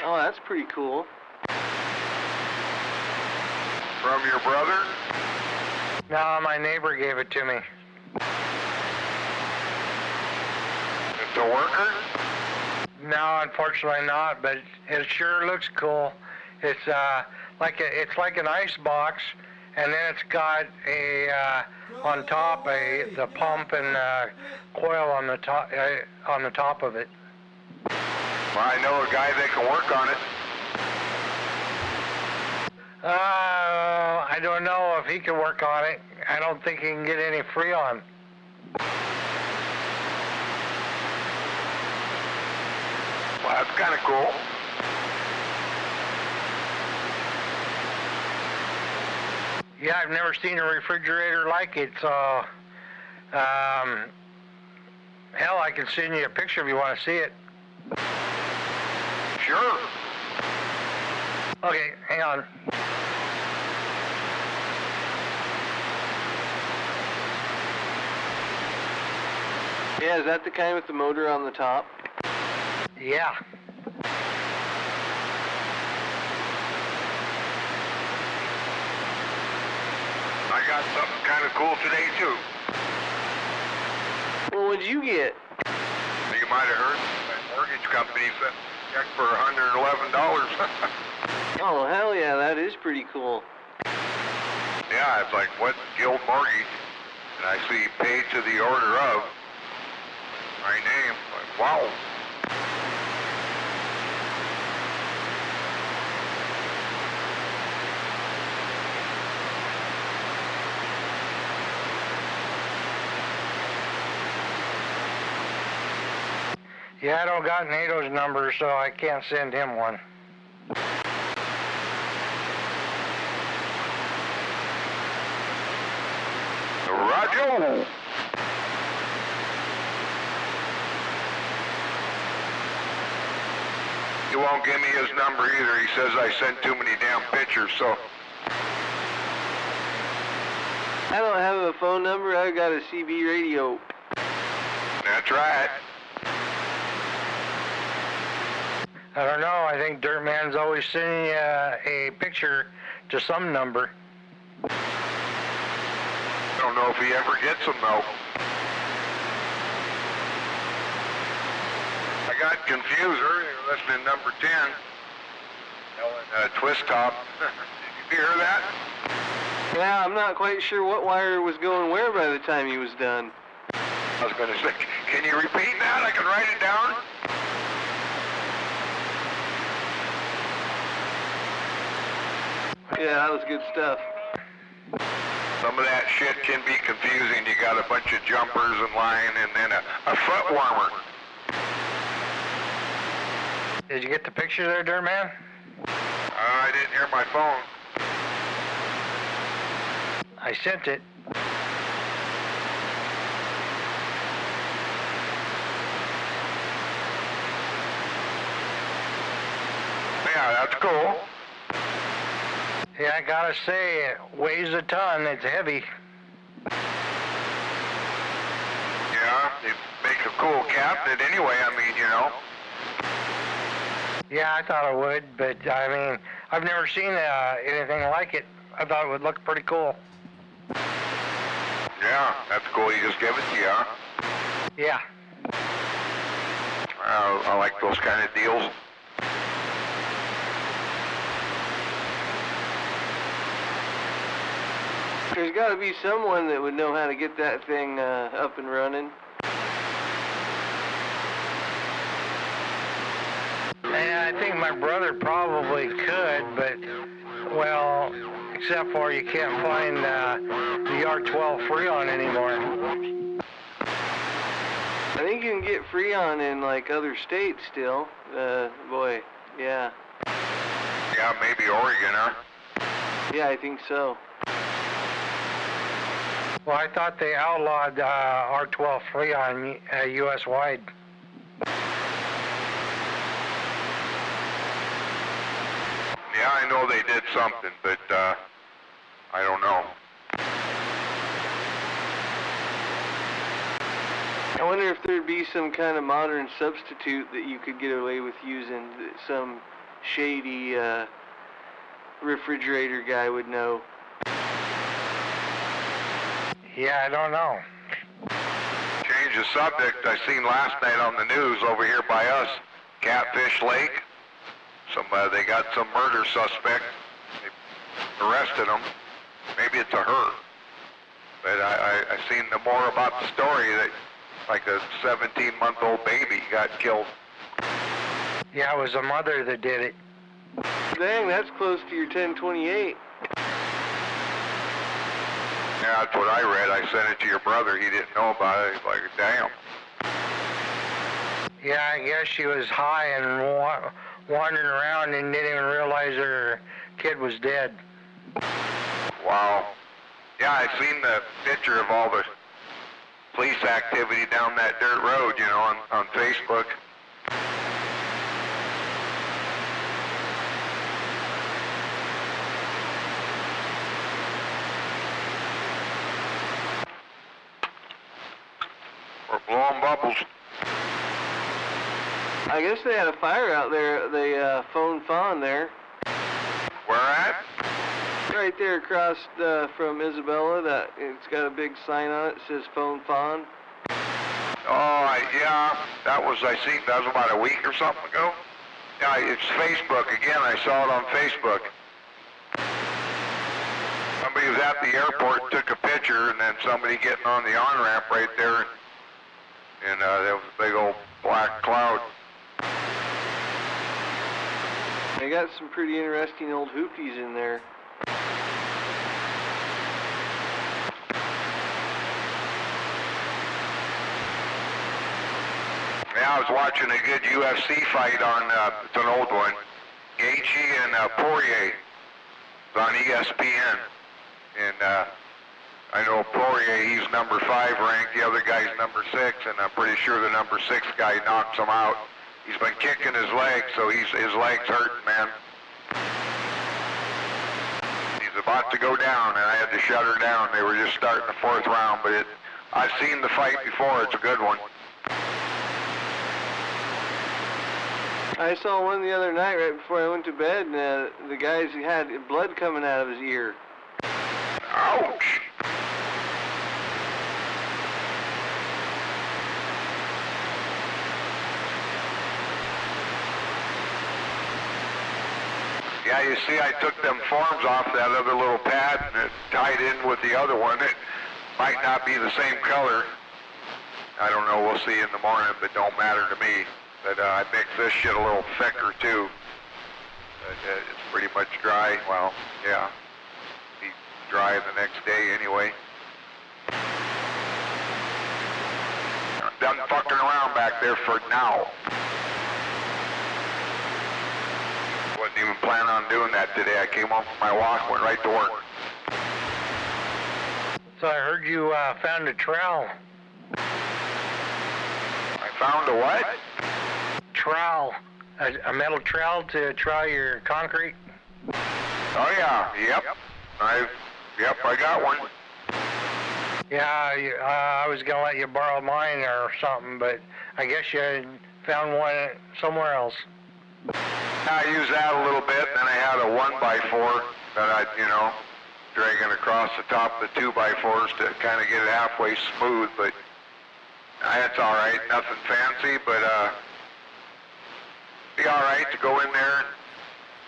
Oh, that's pretty cool. From your brother? No, my neighbor gave it to me. It's a worker? No, unfortunately not, but it sure looks cool. It's it's like an ice box, and then it's got a on top the pump and coil on the top of it. Well, I know a guy that can work on it. I don't know if he can work on it. I don't think he can get any Freon. Well, that's kind of cool. Yeah, I've never seen a refrigerator like it, so hell, I can send you a picture if you want to see it. Sure. Okay, hang on. Yeah, is that the kind with the motor on the top? Yeah. I got something kind of cool today, too. Well, what'd you get? You might have heard my mortgage company sent a check for $111. Oh, hell yeah, that is pretty cool. Yeah, it's like, what, Guild Mortgage? And I see paid to the order of my name. Like, wow. Yeah, I don't got NATO's number, so I can't send him one. Roger. He won't give me his number either. He says I sent too many damn pictures, so. I don't have a phone number, I've got a CB radio. That's right. I don't know. I think Dirtman's always sending you a picture to some number. I don't know if he ever gets them, though. I got confused earlier listening to number 10. Twist top. Did you hear that? Yeah, I'm not quite sure what wire was going where by the time he was done. I was going to say, can you repeat that? I can write it down. Yeah, that was good stuff. Some of that shit can be confusing. You got a bunch of jumpers and line and then a foot warmer. Did you get the picture there, Dirtman? I didn't hear my phone. I sent it. Yeah, that's cool. Yeah, I gotta say, it weighs a ton. It's heavy. Yeah, it makes a cool cabinet anyway, I mean, you know. Yeah, I thought it would, but I mean, I've never seen anything like it. I thought it would look pretty cool. Yeah, that's cool. You just give it to you, huh? Yeah. I like those kind of deals. There's got to be someone that would know how to get that thing up and running. And I think my brother probably could, but, well, except for you can't find the R12 Freon anymore. I think you can get Freon in, like, other states still. Boy, yeah. Yeah, maybe Oregon, huh? Yeah, I think so. Well, I thought they outlawed R12 Freon U.S.-wide. Yeah, I know they did something, but I don't know. I wonder if there'd be some kind of modern substitute that you could get away with using that some shady refrigerator guy would know. Yeah, I don't know. Change the subject. I seen last night on the news over here by us, Catfish Lake. They got some murder suspect. They arrested him. Maybe it's a her. But I seen more about the story that like a 17-month-old baby got killed. Yeah, it was a mother that did it. Dang, that's close to your 1028. Yeah, that's what I read. I sent it to your brother. He didn't know about it. He's like, damn. Yeah, I guess she was high and wandering around and didn't even realize her kid was dead. Wow. Yeah, I seen the picture of all the police activity down that dirt road, you know, on Facebook. We're blowing bubbles. I guess they had a fire out there. They phoned Fawn there. Where at? Right there across from Isabella. That it's got a big sign on it that says phone Fawn. Oh, yeah, that was about a week or something ago. Yeah, it's Facebook again. I saw it on Facebook. Somebody was at the airport, took a picture, and then somebody getting on the on-ramp right there, and there was a big old black cloud. They got some pretty interesting old hoopies in there. Yeah, I was watching a good UFC fight on, it's an old one, Gaethje and Poirier. It's on ESPN. And I know Poirier, he's number 5 ranked, the other guy's number 6, and I'm pretty sure the number 6 guy knocks him out. He's been kicking his legs, so his leg's hurting, man. He's about to go down, and I had to shut her down. They were just starting the 4th round, but I've seen the fight before. It's a good one. I saw one the other night right before I went to bed, and the guy's had blood coming out of his ear. Ouch! Yeah, you see, I took them forms off that other little pad and it tied in with the other one. It might not be the same color. I don't know. We'll see in the morning, but don't matter to me. But I mix this shit a little thicker too. It's pretty much dry. Well, yeah, be dry the next day anyway. I'm done fucking around back there for now. Wasn't even planning on doing that today. I came home from my walk, went right to work. So I heard you found a trowel. I found a what? Trowel. A metal trowel to trowel your concrete. Oh yeah, yep. I got one. Yeah, I was gonna let you borrow mine or something, but I guess you found one somewhere else. I used that a little bit, then I had a 1x4 that I, dragging across the top of the 2x4s to kind of get it halfway smooth, but that's all right. Nothing fancy, but be all right to go in there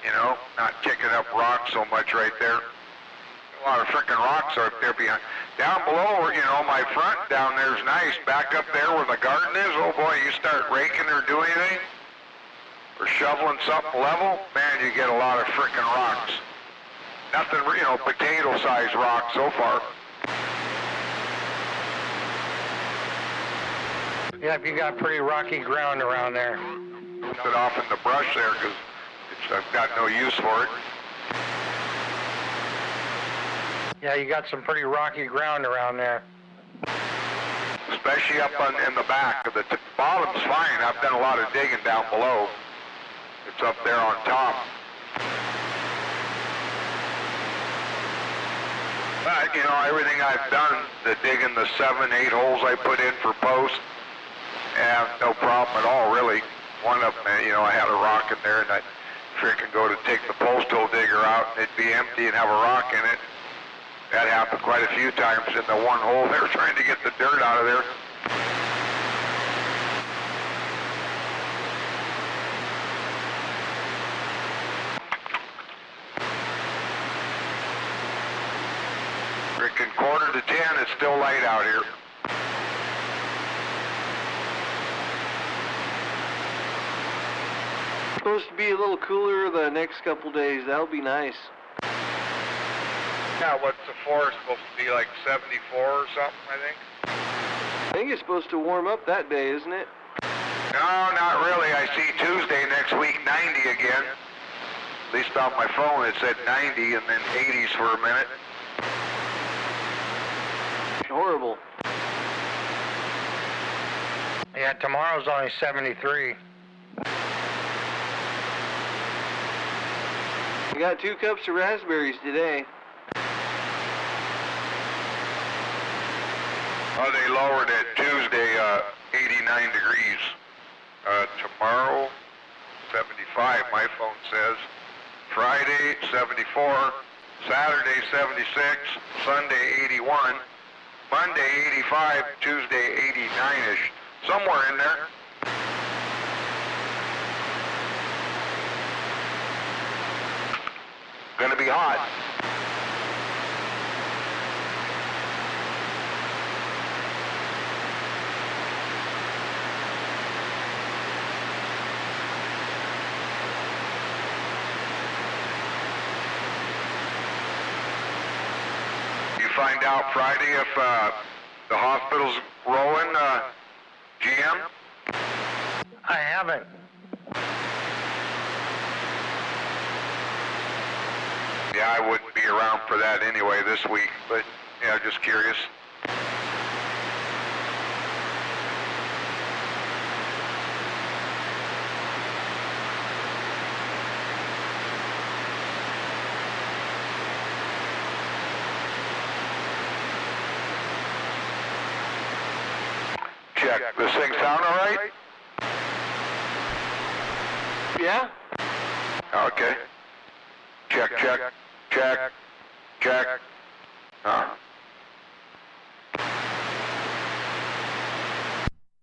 and, not kicking up rocks so much right there. A lot of frickin' rocks are up there behind. Down below, my front down there is nice. Back up there where the garden is, oh boy, you start raking or do anything, or shoveling something level, man, you get a lot of frickin' rocks. Nothing, potato-sized rocks so far. Yep, you got pretty rocky ground around there. Put it off in the brush there because I've got no use for it. Yeah, you got some pretty rocky ground around there. Especially up in the back. The bottom's fine. I've done a lot of digging down below. It's up there on top. But, everything I've done, the digging the 7, 8 holes I put in for posts, Yeah, no problem at all, really. One of them, you know, I had a rock in there, and I'd freaking go to take the post hole digger out, and it'd be empty and have a rock in it. That happened quite a few times in the one hole there, trying to get the dirt out of there. Freaking 9:45, it's still light out here. Supposed to be a little cooler the next couple days. That'll be nice. Yeah, what's the floor supposed to be, like 74 or something, I think? I think it's supposed to warm up that day, isn't it? No, not really. I see Tuesday next week 90 again. At least on my phone it said 90 and then 80s for a minute. Horrible. Yeah, tomorrow's only 73. We got 2 cups of raspberries today. Oh, they lowered it Tuesday, 89 degrees. Tomorrow, 75, my phone says. Friday, 74. Saturday, 76. Sunday, 81. Monday, 85. Tuesday, 89-ish. Somewhere in there. Gonna be hot. You find out Friday if the hospital's rolling, GM? I haven't. Yeah, I wouldn't be around for that anyway this week, but yeah, just curious. Check. This thing sound all right? Yeah? Okay. Check, check, check, check. How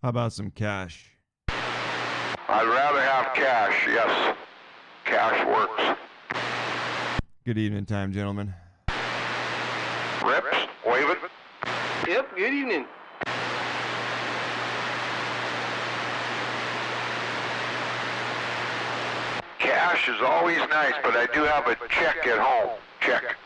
about some cash? I'd rather have cash, yes. Cash works. Good evening time, gentlemen. Rips, waving. Yep, good evening. Cash is always nice, but I do have a check at home. Check.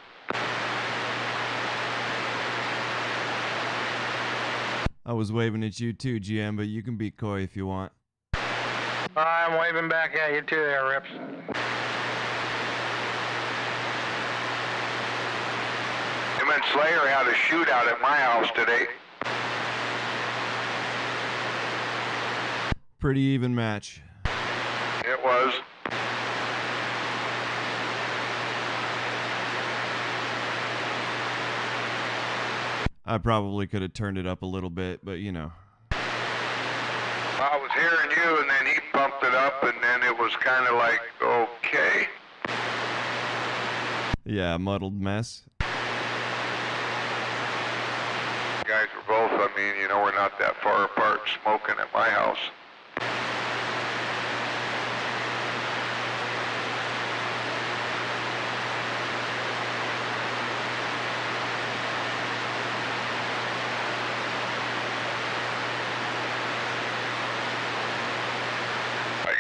I was waving at you too, GM, but you can be coy if you want. I'm waving back at you too there, Rips. Him and Slayer had a shootout at my house today. Pretty even match. It was. I probably could have turned it up a little bit, but you know. I was hearing you, and then he bumped it up, and then it was kind of like, okay. Yeah, muddled mess. You guys were both, I mean, you know, we're not that far apart smoking at my house.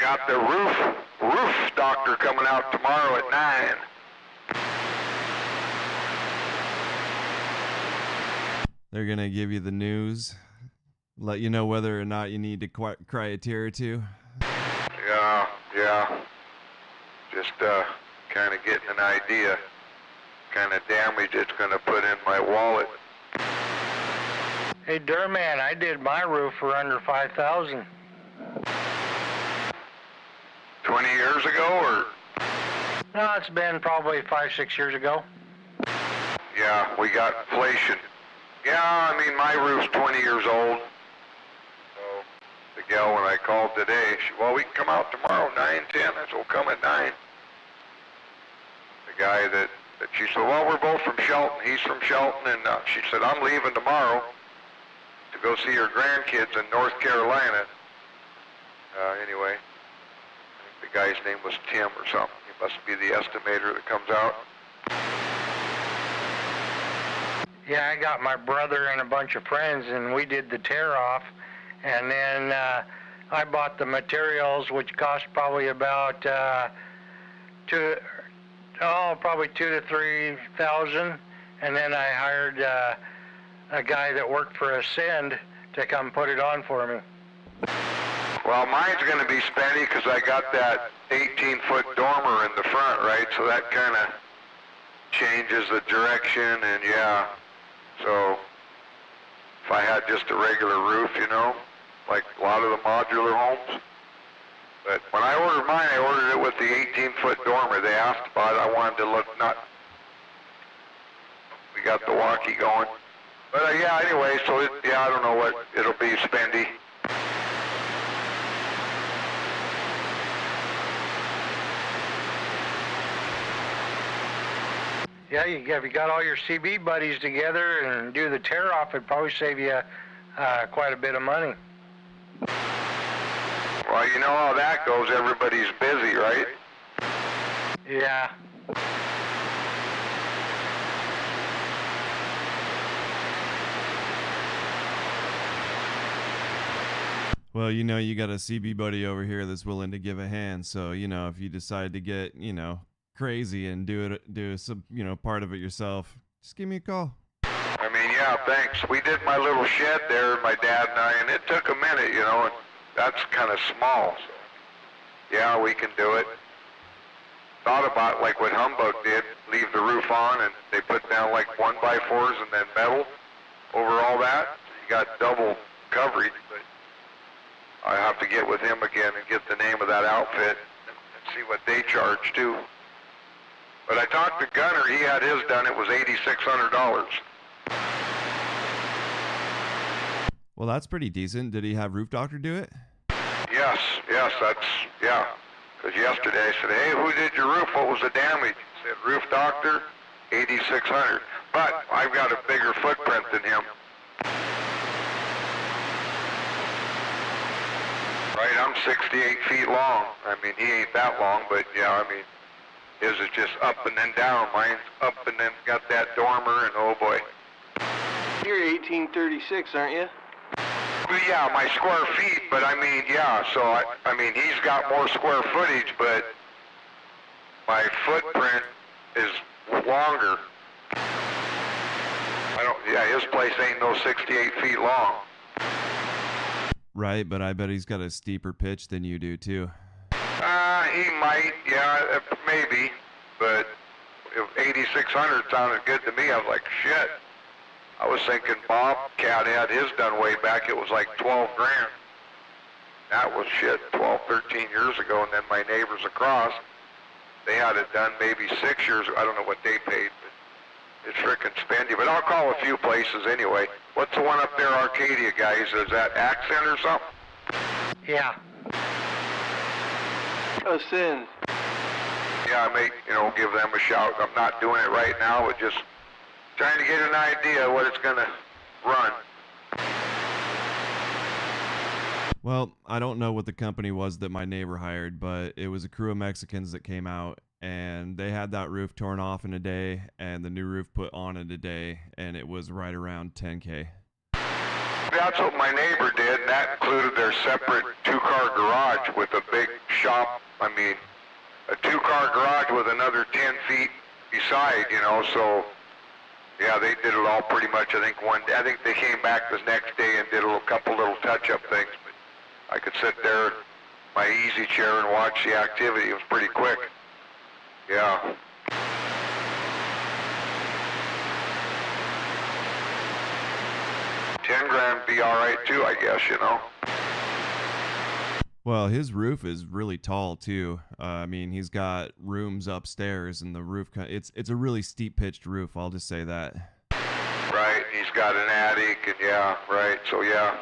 Got the roof doctor coming out tomorrow at 9. They're gonna give you the news, let you know whether or not you need to cry a tear or two. Yeah. Just kind of getting an idea, kind of damage it's gonna put in my wallet. Hey, Durman, I did my roof for under $5,000. 20 years ago, or? No, it's been probably 5-6 years ago. Yeah, we got inflation. Yeah, I mean, my roof's 20 years old. So, the yell when I called today. Well, we can come out tomorrow, 9, 10. I said, we'll come at 9. The guy that she said, well, we're both from Shelton. He's from Shelton, and she said, I'm leaving tomorrow to go see her grandkids in North Carolina. Anyway, I think the guy's name was Tim or something. He must be the estimator that comes out. Yeah, I got my brother and a bunch of friends, and we did the tear-off, and then I bought the materials, which cost probably about probably $2,000 to $3,000, and then I hired a guy that worked for Ascend to come put it on for me. Well, mine's going to be spendy because I got that 18-foot dormer in the front, right? So that kind of changes the direction, and yeah. So if I had just a regular roof, you know, like a lot of the modular homes. But when I ordered mine, I ordered it with the 18-foot dormer. They asked about it. I wanted to look nuts. We got the walkie going. But yeah, anyway, so I don't know what it'll be spendy. Yeah, if you got all your CB buddies together and do the tear-off, it'd probably save you quite a bit of money. Well, you know how that goes. Everybody's busy, right? Yeah. Well, you know, you got a CB buddy over here that's willing to give a hand. So, you know, if you decide to get, you know, crazy and do some, you know, part of it yourself, just give me a call. I mean, yeah, thanks. We did my little shed there, my dad and I, and it took a minute, you know, and that's kind of small. So, yeah, we can do it. Thought about like what Humbug did, leave the roof on, and they put down like 1x4s and then metal over all that. You got double coverage, but I have to get with him again and get the name of that outfit and see what they charge too. But I talked to Gunner, he had his done, it was $8,600. Well, that's pretty decent. Did he have Roof Doctor do it? Yes, that's, yeah. Because yesterday I said, hey, who did your roof? What was the damage? He said, Roof Doctor, $8,600. But I've got a bigger footprint than him. Right, I'm 68 feet long. I mean, he ain't that long, but yeah, I mean, his is just up and then down. Mine's up and then got that dormer, and oh boy. You're 1836, aren't you? Well, yeah, my square feet, but I mean, yeah, so I mean, he's got more square footage, but my footprint is longer. His place ain't no 68 feet long. Right, but I bet he's got a steeper pitch than you do, too. He might, yeah, maybe, but if 8,600 sounded good to me, I was like, shit. I was thinking Bobcat had his done way back, it was like 12 grand. That was shit 12, 13 years ago, and then my neighbors across, they had it done maybe 6 years ago. I don't know what they paid, but it's frickin' spendy. But I'll call a few places anyway. What's the one up there, Arcadia, guys? Is that Accent or something? Yeah. Ascend. Yeah, I may, give them a shout. I'm not doing it right now, but just trying to get an idea of what it's going to run. Well, I don't know what the company was that my neighbor hired, but it was a crew of Mexicans that came out, and they had that roof torn off in a day, and the new roof put on in a day, and it was right around $10K. That's what my neighbor did, and that included their separate two-car garage with a big shop. I mean, a two-car garage with another 10 feet beside, so yeah, they did it all pretty much, I think, one day. I think they came back the next day and did a couple little touch-up things. But I could sit there in my easy chair and watch the activity. It was pretty quick. Yeah. $10,000 be all right too, I guess, Well, his roof is really tall too. I mean, he's got rooms upstairs, and the roof it's a really steep pitched roof. I'll just say that. Right. He's got an attic, and yeah, right. So yeah.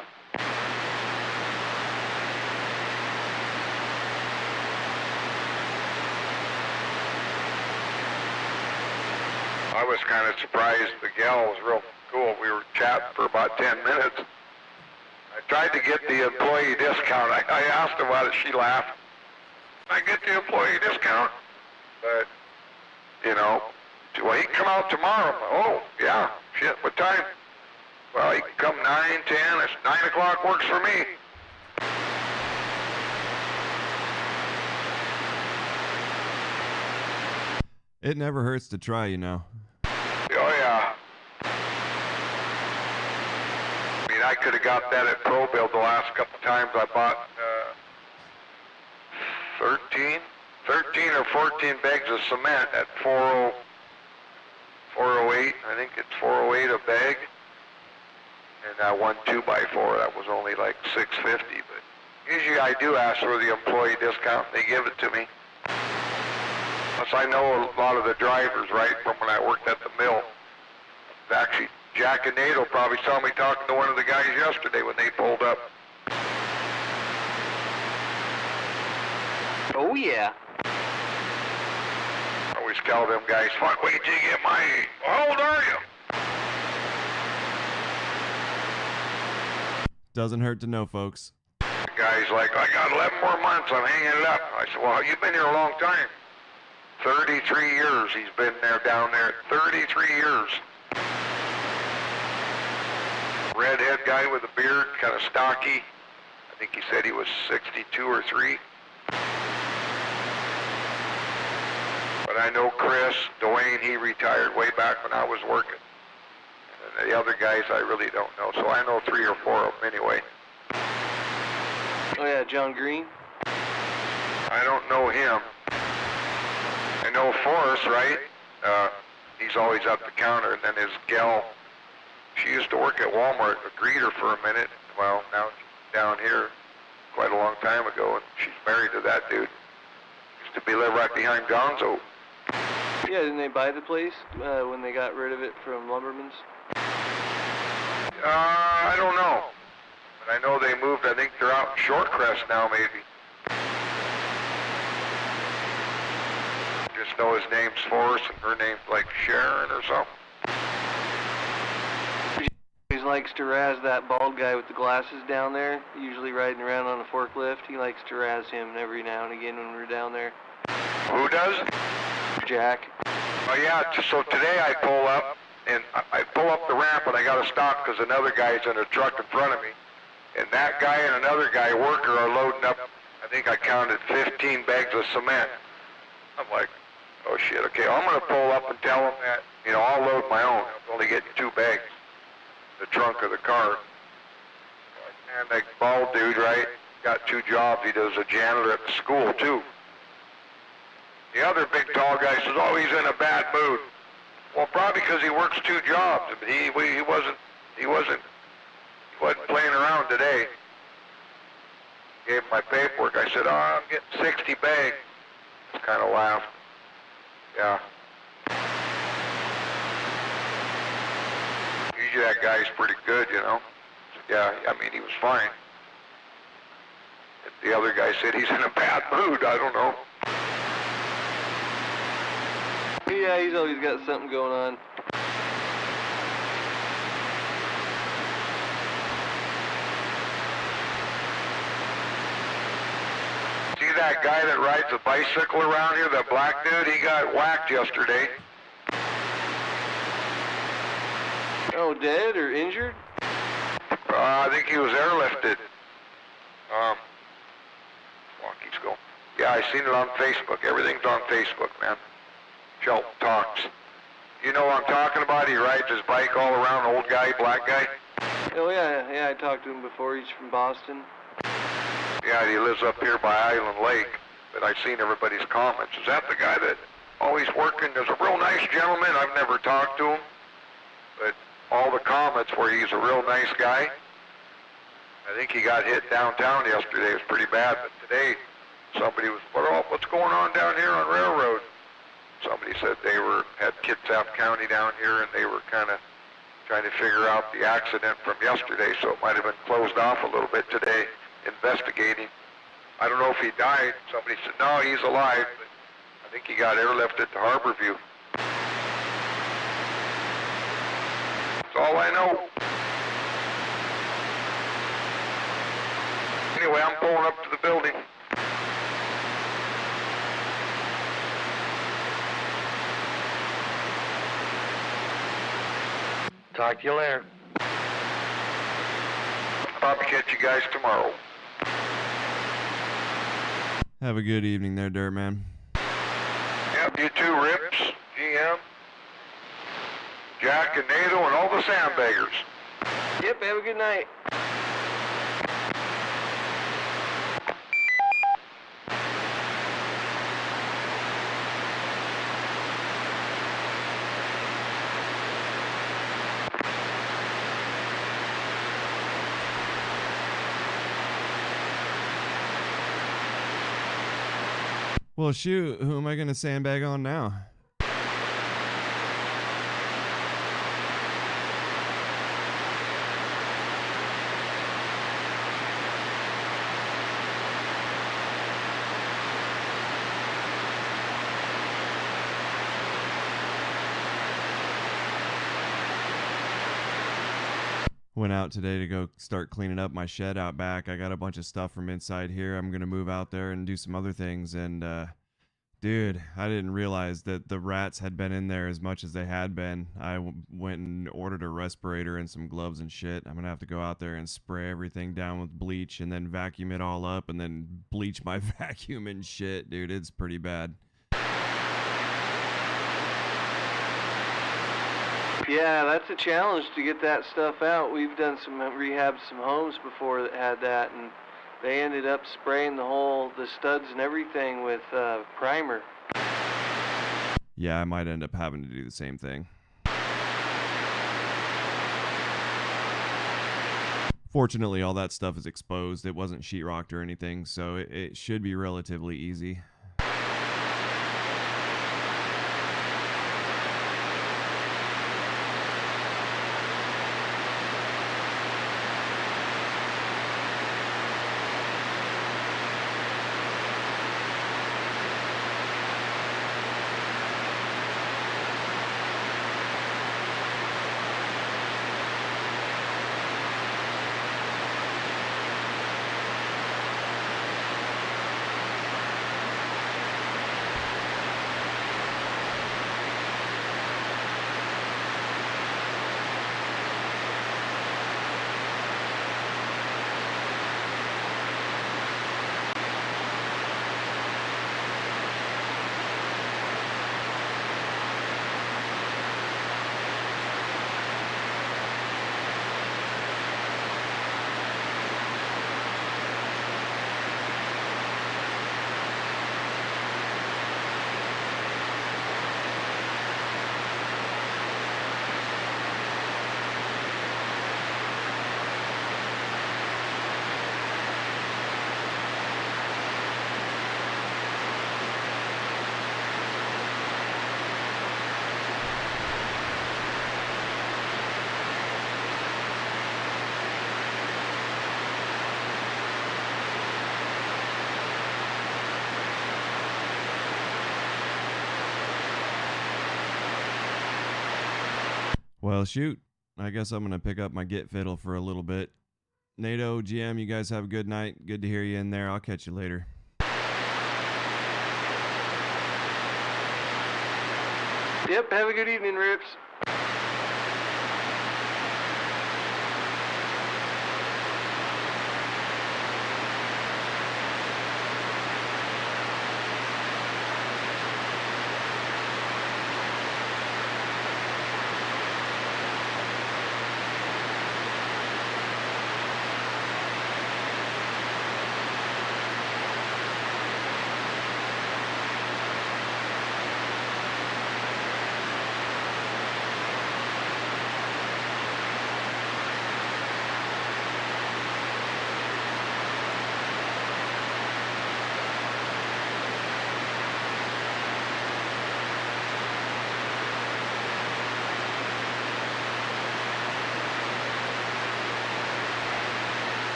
I was kind of surprised. The gal was real cool. We were chatting for about 10 minutes. I tried to get the employee discount. I asked her about it. She laughed. I get the employee discount? But, you know, well, he can come out tomorrow. Oh, yeah. Shit, what time? Well, he can come 9, 10. It's 9 o'clock works for me. It never hurts to try, you know. Oh, yeah. I mean, I could have got that at Pro Build the last couple times. I bought 13 or 14 bags of cement at 408. I think it's 408 a bag. And that one 2x4, that was only like $6.50. But usually I do ask for the employee discount. They give it to me. Plus I know a lot of the drivers, right, from when I worked at the mill. Actually, Jack and Nate will probably saw me talking to one of the guys yesterday when they pulled up. Oh, yeah. I always tell them guys, fuck, wait till you get my age. How old are you? Doesn't hurt to know, folks. The guy's like, I got 11 more months, I'm hanging it up. I said, well, you've been here a long time. 33 years he's been there down there. 33 years. Redhead guy with a beard, kind of stocky. I think he said he was 62 or 3. But I know Chris, Dwayne, he retired way back when I was working. And the other guys I really don't know. So I know 3 or 4 of them anyway. Oh yeah, John Green? I don't know him. I know Forrest, right? He's always up the counter, and then his gal, she used to work at Walmart, a greeter for a minute. Well, now she's down here quite a long time ago, and she's married to that dude. Used to be live right behind Gonzo. Yeah, didn't they buy the place when they got rid of it from Lumberman's? I don't know. But I know they moved, I think they're out in Shorecrest now, maybe. Just know his name's Forrest and her name's like Sharon or something. He likes to razz that bald guy with the glasses down there, usually riding around on a forklift. He likes to razz him every now and again when we're down there. Who does? Jack. Oh yeah, so today I pull up, and I pull up the ramp and I gotta stop because another guy's in a truck in front of me. And that guy and another guy, worker, are loading up, I think I counted 15 bags of cement. I'm like, oh shit, okay, I'm gonna pull up and tell them that, you know, I'll load my own. I'm only getting 2 bags. The trunk of the car. And that bald dude, right, got 2 jobs. He does a janitor at the school too. The other big tall guy says, oh, he's in a bad mood. Well, probably because he works 2 jobs. But he wasn't playing around today. Gave him my paperwork. I said, oh, I'm getting 60 bags. Just kind of laughed. Yeah. Usually that guy's pretty good, you know. Yeah, I mean, he was fine. The other guy said he's in a bad mood. I don't know. Yeah, he's always got something going on. See that guy that rides a bicycle around here, that black dude? He got whacked yesterday. Oh, dead or injured? I think he was airlifted. Walkies go. Yeah, I seen it on Facebook. Everything's on Facebook, man. Shelton talks. You know what I'm talking about? He rides his bike all around, old guy, black guy. Oh yeah, I talked to him before. He's from Boston. Yeah, he lives up here by Island Lake. But I've seen everybody's comments. Is that the guy that always working? There's a real nice gentleman. I've never talked to him. But all the comments where he's a real nice guy. I think he got hit downtown yesterday. It was pretty bad. But today, somebody was, what's going on down here on Railroad? Somebody said they had Kitsap County down here, and they were kind of trying to figure out the accident from yesterday, so it might have been closed off a little bit today, investigating. I don't know if he died. Somebody said, no, he's alive, but I think he got airlifted to Harborview. all I know. Anyway, I'm pulling up to the building. Talk to you later. Probably catch you guys tomorrow. Have a good evening there, Dirtman. Yep, you too, Rips, GM, Jack and NATO, and all the sandbaggers. Yep, have a good night. Well, shoot, who am I going to sandbag on now? Went out today to go start cleaning up my shed out back. I got a bunch of stuff from inside here. I'm going to move out there and do some other things. And, dude, I didn't realize that the rats had been in there as much as they had been. I went and ordered a respirator and some gloves and shit. I'm going to have to go out there and spray everything down with bleach and then vacuum it all up and then bleach my vacuum and shit. Dude, it's pretty bad. Yeah, that's a challenge to get that stuff out. We've done some rehabbed some homes before that had that, and they ended up spraying the studs and everything with primer. Yeah, I might end up having to do the same thing. Fortunately, all that stuff is exposed. It wasn't sheetrocked or anything, so it should be relatively easy. Well, shoot. I guess I'm going to pick up my Git fiddle for a little bit. NATO, GM, you guys have a good night. Good to hear you in there. I'll catch you later. Yep, have a good evening, Rips.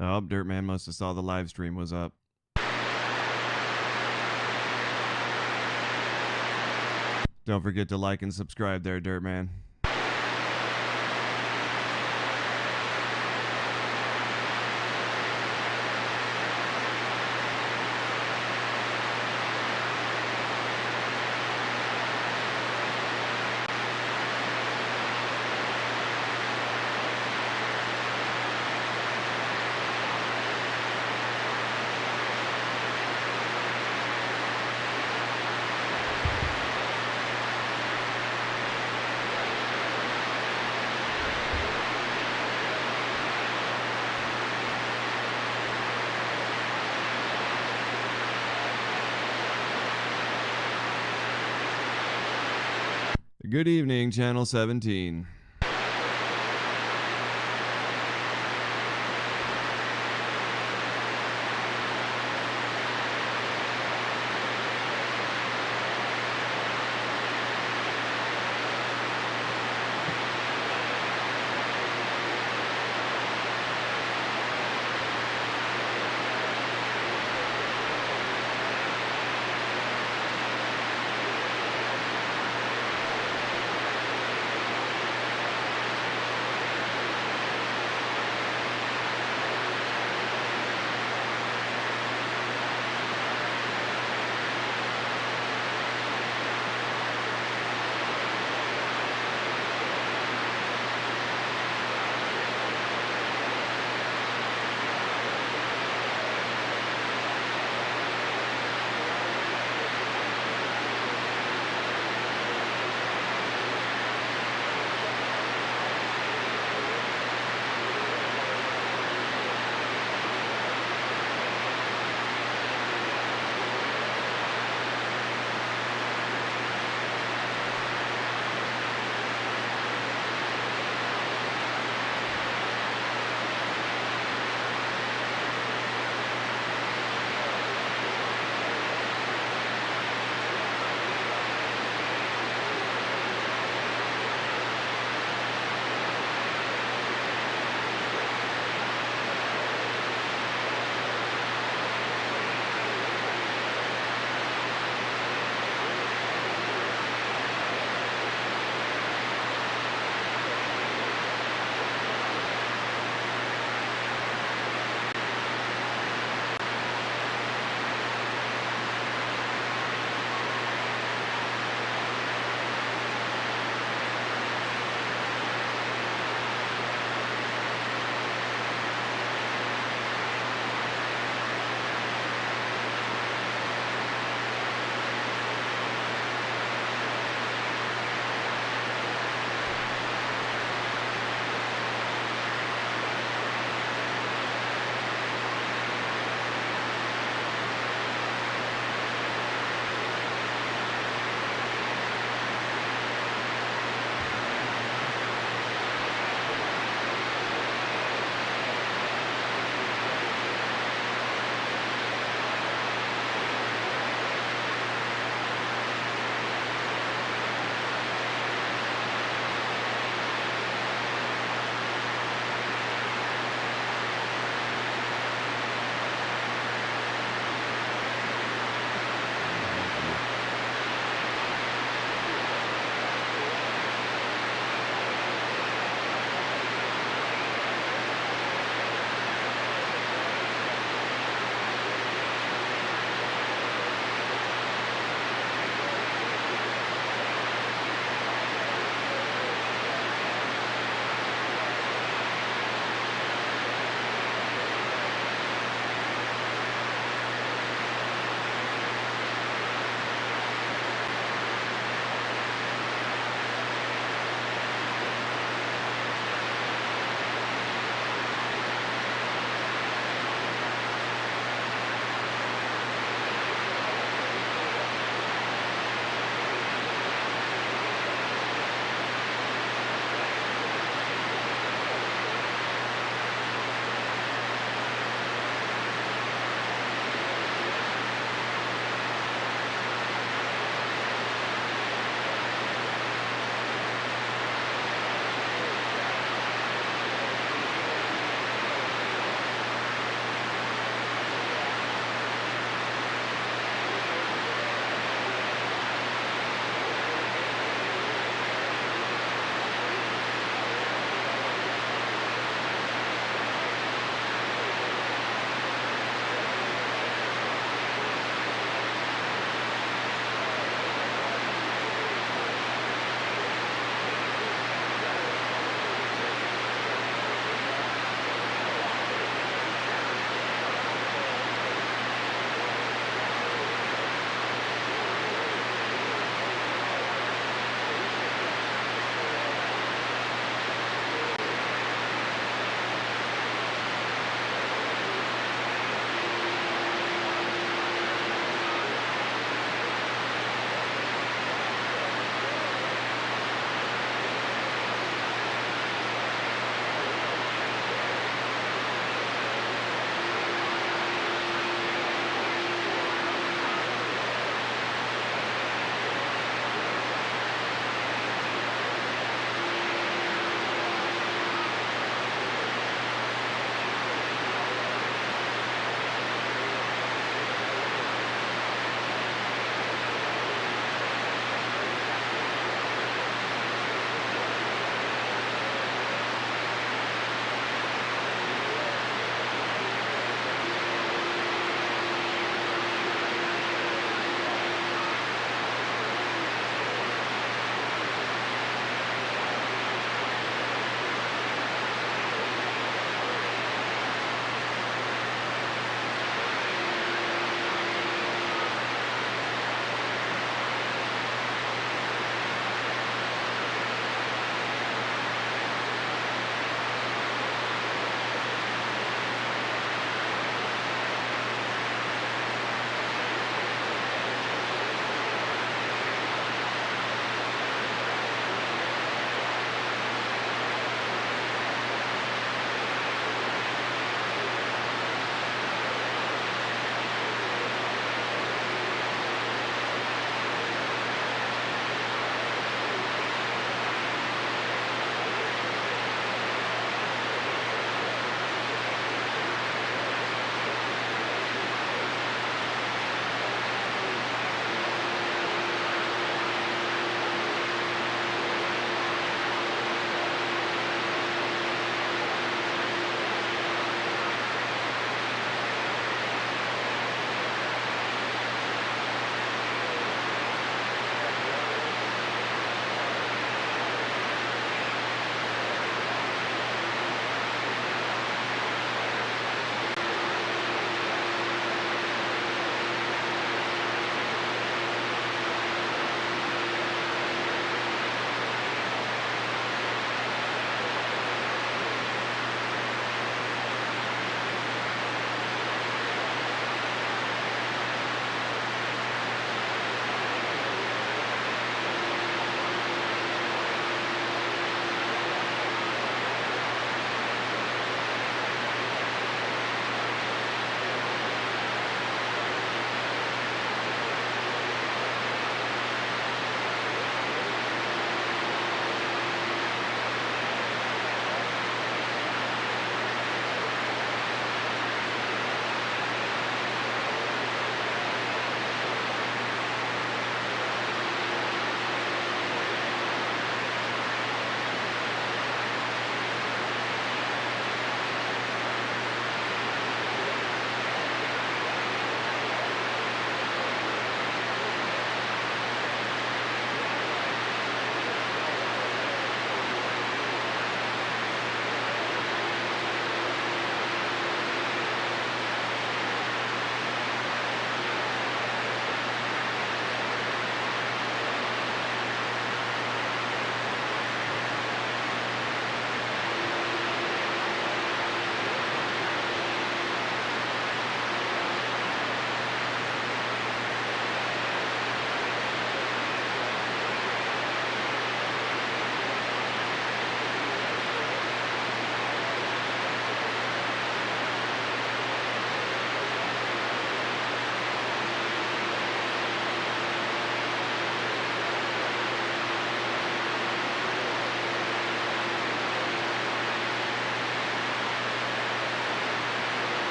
Oh, Dirtman must have saw the live stream was up. Don't forget to like and subscribe there, Dirtman. Good evening, Channel 17.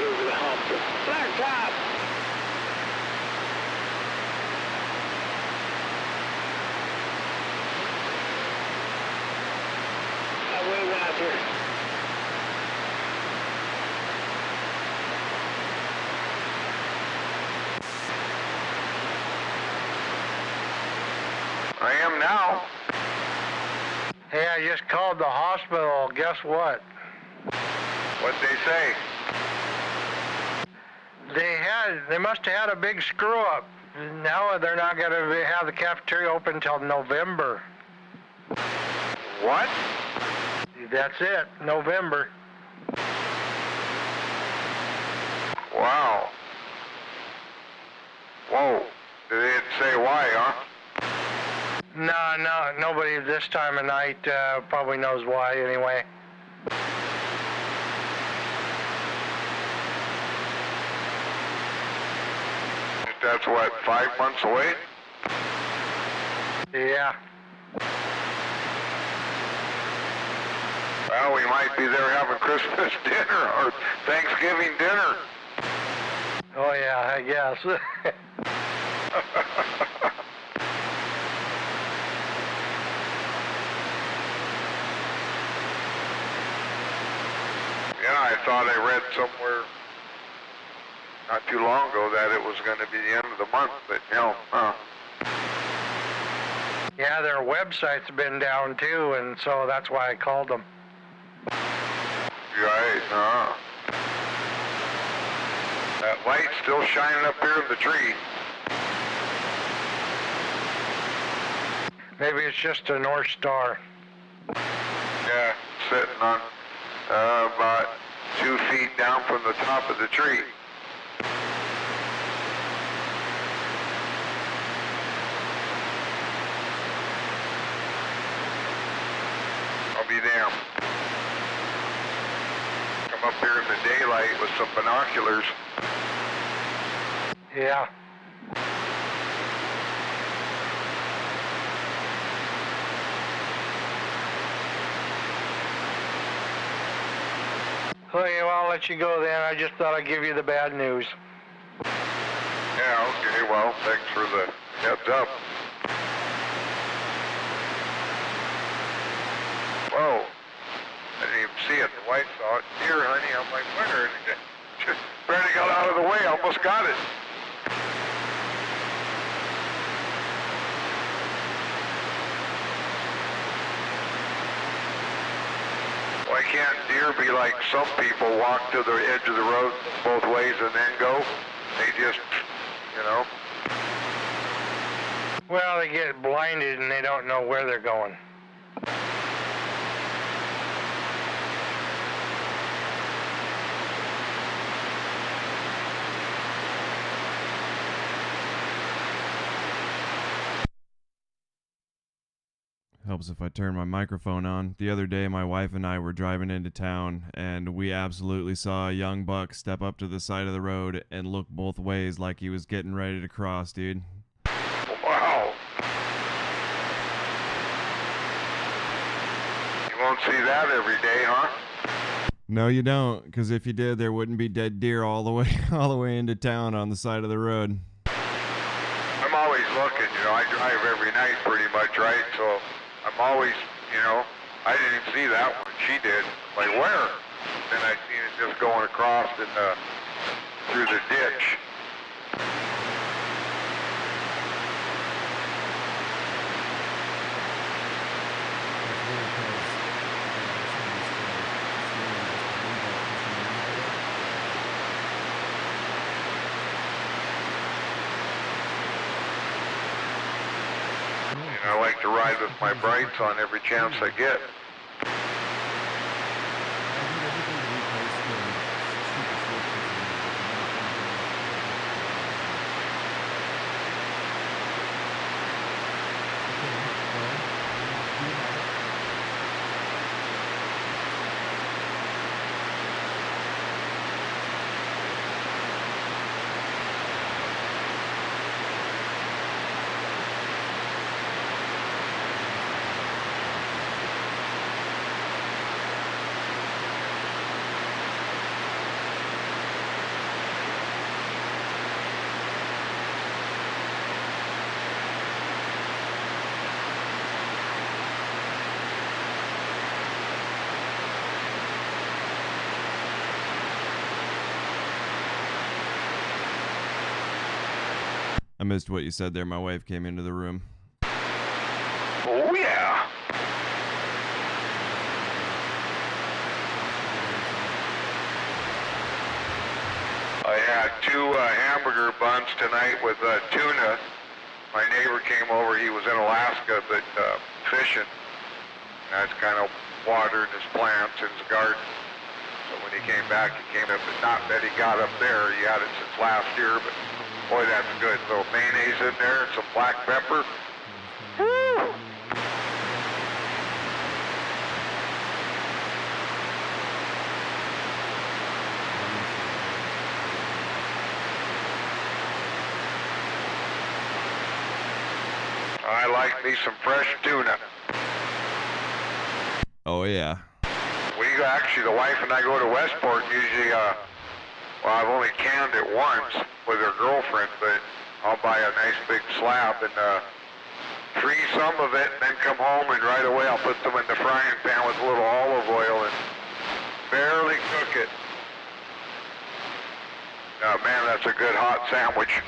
over the hump. Black top. I'll wave out here. I am now. Hey, I just called the hospital. Guess what? What'd they say? They must have had a big screw up. Now they're not going to have the cafeteria open until November. What? That's it, November. Wow. Whoa. They didn't say why, huh? No, nobody this time of night probably knows why anyway. That's what, 5 months away? Yeah. Well, we might be there having Christmas dinner or Thanksgiving dinner. Oh yeah, I guess. Yeah, I thought I read somewhere not too long ago that it was going to be the end of the month, but no, Yeah, their website's been down too, and so that's why I called them. Right, That light's still shining up here in the tree. Maybe it's just a North Star. Yeah, sitting on about 2 feet down from the top of the tree. I'll be damned. Come up here in the daylight with some binoculars. Yeah. Okay, well, I'll let you go then. I just thought I'd give you the bad news. Yeah, okay, well, thanks for the heads up. Whoa, I didn't even see it. The wife saw it. Here, honey, I'm like, where is it? Just barely got out of the way, almost got it. Why can't deer be like some people, walk to the edge of the road both ways and then go? They just, you know. Well, they get blinded and they don't know where they're going. Helps if I turn my microphone on. The other day, my wife and I were driving into town, and we absolutely saw a young buck step up to the side of the road and look both ways like he was getting ready to cross, dude. Wow. You won't see that every day, huh? No, you don't, because if you did, there wouldn't be dead deer all the way into town on the side of the road. I'm always looking, you know. I drive every night pretty much, right? So I'm always, you know, I didn't even see that one. She did. Like, where? Then I seen it just going across in through the ditch. I like to ride with my brights on every chance I get. I missed what you said there. My wife came into the room. Oh, yeah. I had 2 hamburger buns tonight with tuna. My neighbor came over. He was in Alaska, but fishing. That's kind of watering his plants in his garden. So when he came back, he came up, but not that he got up there. He had it since last year, but boy, that's good. A little mayonnaise in there and some black pepper. Woo! I like me some fresh tuna. Oh, yeah. We actually, the wife and I go to Westport usually, well, I've only canned it once with her girlfriend, but I'll buy a nice big slab and freeze some of it and then come home and right away I'll put them in the frying pan with a little olive oil and barely cook it. Oh, man, that's a good hot sandwich.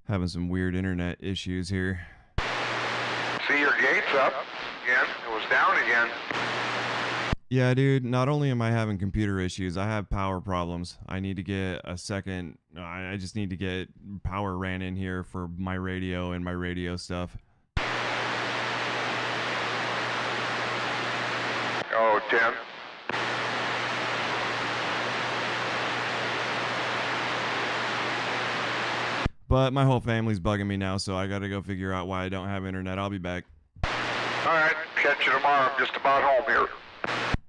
Having some weird internet issues here. See, your gate's up again. It was down again. Yeah, dude, not only am I having computer issues, I have power problems. I need to get a second, I just need to get power ran in here for my radio and my radio stuff. Oh, Tim. But my whole family's bugging me now, so I gotta go figure out why I don't have internet. I'll be back. All right, catch you tomorrow. I'm just about home here.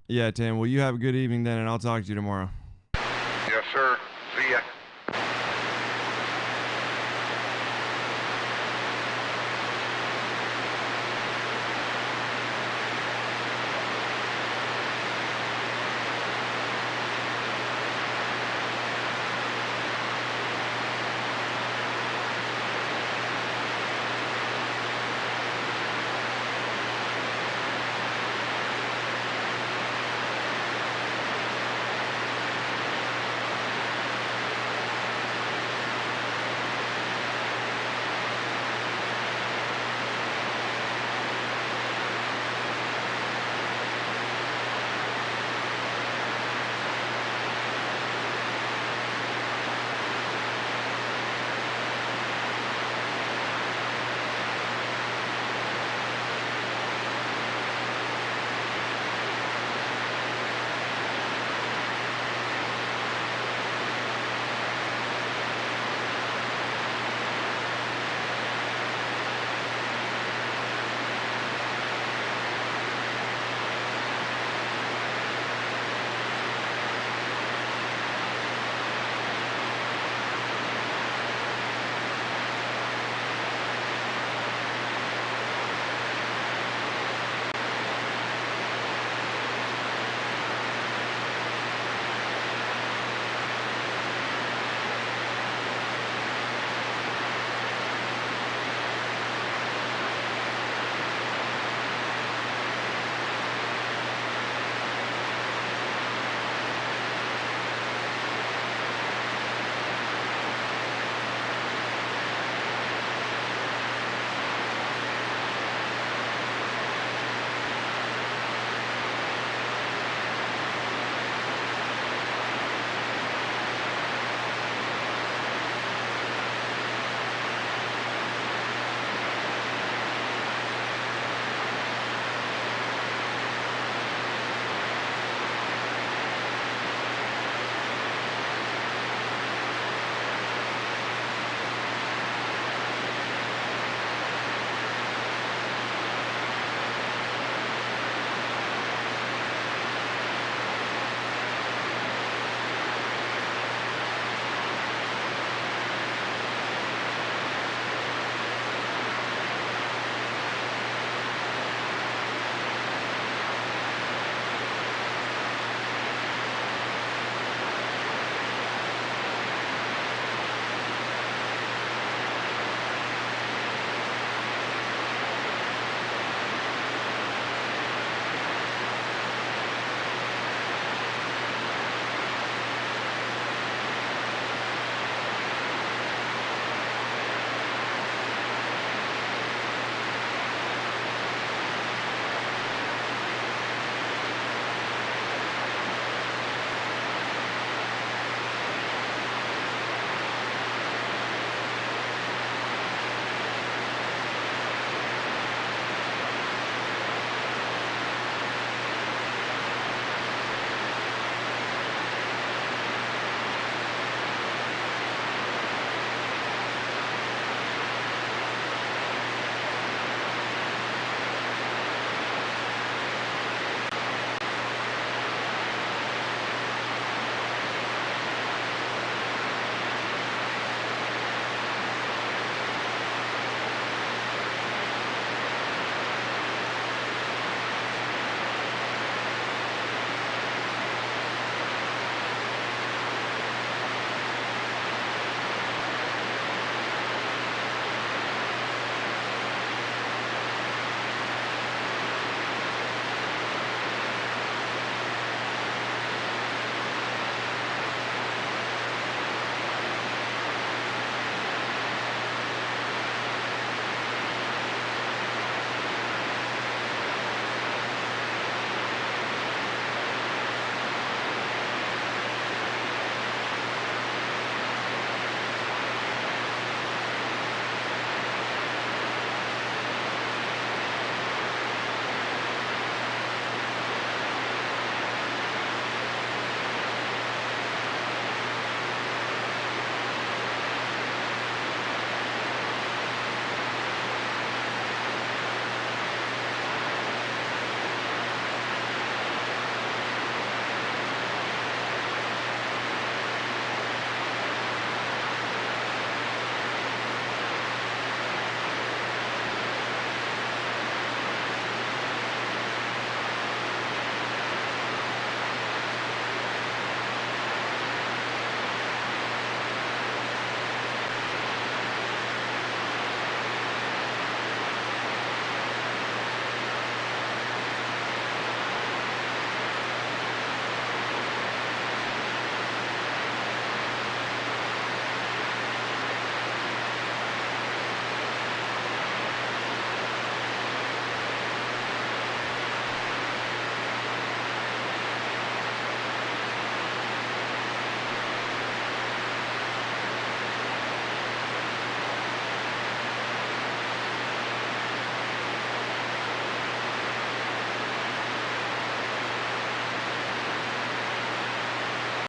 Yeah, Tim, well, you have a good evening then, and I'll talk to you tomorrow. Yes, sir. See ya.